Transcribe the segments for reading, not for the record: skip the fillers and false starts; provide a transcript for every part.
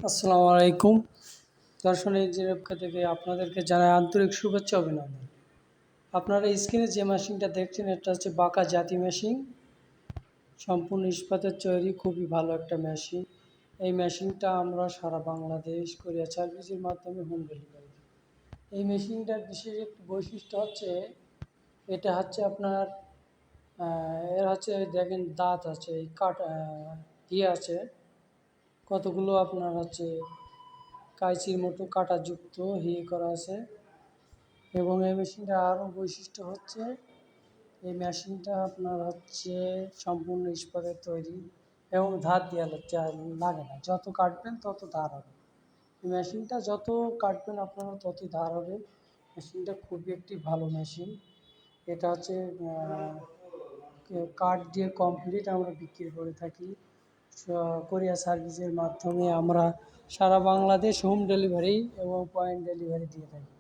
আসসালামু আলাইকুম। দর্শন ইঞ্জিনিয়ার থেকে আপনাদেরকে জানাই আন্তরিক শুভেচ্ছা অভিনন্দন। আপনারা স্ক্রিনে যে মেশিনটা দেখছেন এটা হচ্ছে বাঁকা জাতি মেশিন, সম্পূর্ণ ইস্পাতের তৈরি, খুবই ভালো একটা মেশিন। এই মেশিনটা আমরা সারা বাংলাদেশ কুরিয়ার সার্ভিসের মাধ্যমে হোম ডেলিভারি দিই। এই মেশিনটার বিশেষ একটি বৈশিষ্ট্য হচ্ছে এটা হচ্ছে আপনার এর হচ্ছে দেখেন দাঁত আছে, এই কাট ইয়ে আছে কতগুলো আপনার হচ্ছে কাঁচির মতো কাঁটাযুক্ত করা আছে। এবং এই মেশিনটা আরও বৈশিষ্ট্য হচ্ছে এই মেশিনটা আপনার হচ্ছে সম্পূর্ণ ইস্পাতের তৈরি এবং ধার দেওয়া লাগে না, যত কাটবেন তত ধার হবে। এই মেশিনটা যত কাটবেন আপনারা ততই ধার হবে। মেশিনটা খুবই একটি ভালো মেশিন। এটা হচ্ছে কাঠ দিয়ে কমপ্লিট আমরা বিক্রি করে থাকি। কোরিয়ার সার্ভিসের মাধ্যমে আমরা সারা বাংলাদেশ হোম ডেলিভারি এবং পয়েন্ট ডেলিভারি দিয়ে থাকি।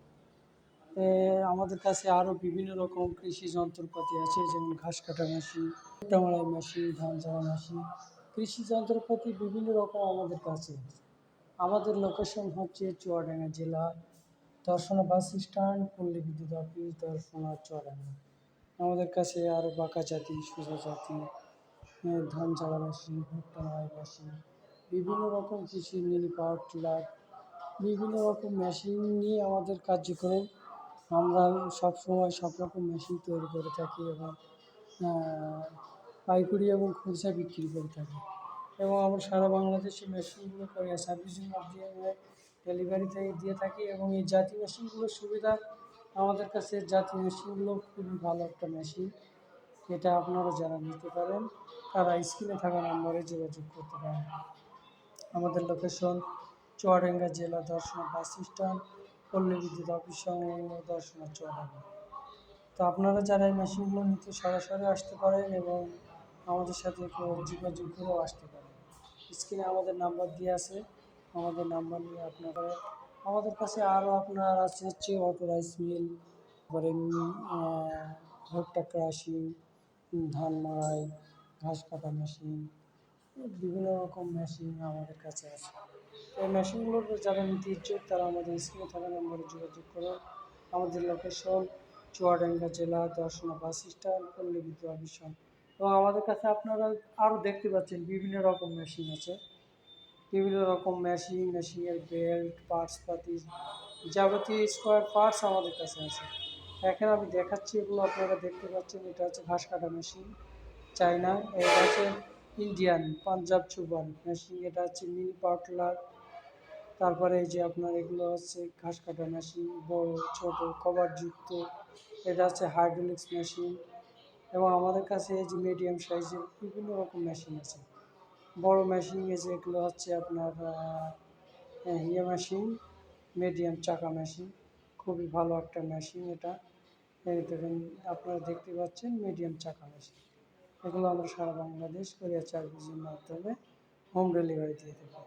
আমাদের কাছে আরও বিভিন্ন রকম কৃষি যন্ত্রপাতি আছে, যেমন ঘাস কাটা মেশিন, ভুট্টা মাড়াই মেশিন, ধান ঝাড়া মেশিন। কৃষি যন্ত্রপাতি বিভিন্ন রকম আমাদের কাছে আছে। আমাদের লোকেশন হচ্ছে চুয়াডাঙ্গা জেলা, দর্শনা বাস স্ট্যান্ড, পল্লী বিদ্যুৎ অফিস, দর্শনা, চুয়াডাঙ্গা। আমাদের কাছে আরও বাঁকা জাতি, সোজা জাতি, ধান ঝাড়া মেশিন, ভুট্টা মাড়াই মেশিন, বিভিন্ন রকম কৃষি মিনি পাওয়ার টিলার, বিভিন্ন রকম মেশিন নিয়ে আমাদের কার্যক্রম। আমরা সবসময় সব রকম মেশিন তৈরি করে থাকি এবং পাইকারি এবং খুচরা বিক্রি করে থাকি। এবং আমরা সারা বাংলাদেশে মেশিনগুলো কোরিয়ার সার্ভিসের মাধ্যমে ডেলিভারি দিয়ে থাকি। এবং এই জাতি মেশিনগুলোর সুবিধা, আমাদের কাছে জাতি মেশিনগুলো খুবই ভালো একটা মেশিন। এটা আপনারা যারা নিতে পারেন তারা স্ক্রিনে থাকা নম্বরে যোগাযোগ করতে পারেন। আমাদের লোকেশন চুয়াডাঙ্গা জেলা, দর্শনা বাস স্ট্যান্ড, পল্লী বিদ্যুৎ অফিস সংলগ্ন, দর্শনা, চুয়াডাঙ্গা। তো আপনারা যারা এই মেশিনগুলো নিতে সরাসরি আসতে পারেন এবং আমাদের সাথে যোগাযোগ করেও আসতে পারেন। স্ক্রিনে আমাদের নাম্বার দিয়ে আছে, আমাদের নাম্বার নিয়ে আপনারা, আমাদের কাছে আরও আপনার আছে হচ্ছে অটো রাইস মিল, তারপরে ভুট্টা ক্রাশিং, ধান মাড়াই, ঘাস কাটা মেশিন, বিভিন্ন রকম মেশিন আমাদের কাছে আছে। এই মেশিনগুলোর যারা নিতে ইচ্ছুক তারা আমাদের স্ক্রিনে থাকা নম্বরে যোগাযোগ করুন। আমাদের লোকেশন চুয়াডাঙ্গা জেলা, দর্শনা বাস স্ট্যান্ড, পল্লী বিদ্যুৎ অফিস। এবং আমাদের কাছে আপনারা আরও দেখতে পাচ্ছেন বিভিন্ন রকম মেশিন আছে, বিভিন্ন রকম মেশিনের বেল্ট, পার্টস পাতি, যাবতীয় স্কোয়ার পার্টস আমাদের কাছে আছে। এখানে আমি দেখাচ্ছি, এগুলো আপনারা দেখতে পাচ্ছেন। এটা হচ্ছে ঘাস কাটা মেশিন, চায়না। এটা হচ্ছে ইন্ডিয়ান পাঞ্জাব চুবান মেশিন। এটা হচ্ছে মিনি পাওয়ার। তারপরে এই যে আপনার এগুলো হচ্ছে ঘাস কাটা মেশিন, বড় ছোট কভারযুক্ত। এটা হচ্ছে হাইড্রোলিক্স মেশিন। এবং আমাদের কাছে এই যে মিডিয়াম সাইজের বিভিন্ন রকম মেশিন আছে। বড় মেশিন এই যে এগুলো হচ্ছে আপনার মেশিন, মিডিয়াম চাকা মেশিন, খুবই ভালো একটা মেশিন। এটা এই দেখেন, আপনারা দেখতে পাচ্ছেন মিডিয়াম চাকা মেশিন। এগুলো আমরা সারা বাংলাদেশ কোরিয়ার সার্ভিসের মাধ্যমে হোম ডেলিভারি দিয়ে থাকি।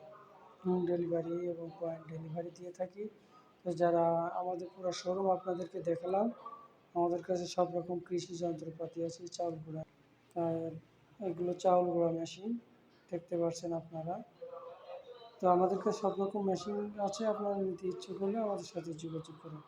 হোম ডেলিভারি এবং পয়েন্ট ডেলিভারি দিয়ে থাকি। তো যারা আমাদের পুরো শোরুম আপনাদেরকে দেখালাম। আমাদের কাছে সব রকম কৃষি যন্ত্রপাতি আছে, চাউল গুঁড়া, আর এগুলো চাউল গুঁড়া মেশিন দেখতে পাচ্ছেন আপনারা। তো আমাদের কাছে সব রকম মেশিন আছে, আপনারা নিতে ইচ্ছুক হলে আমাদের সাথে যোগাযোগ করুন।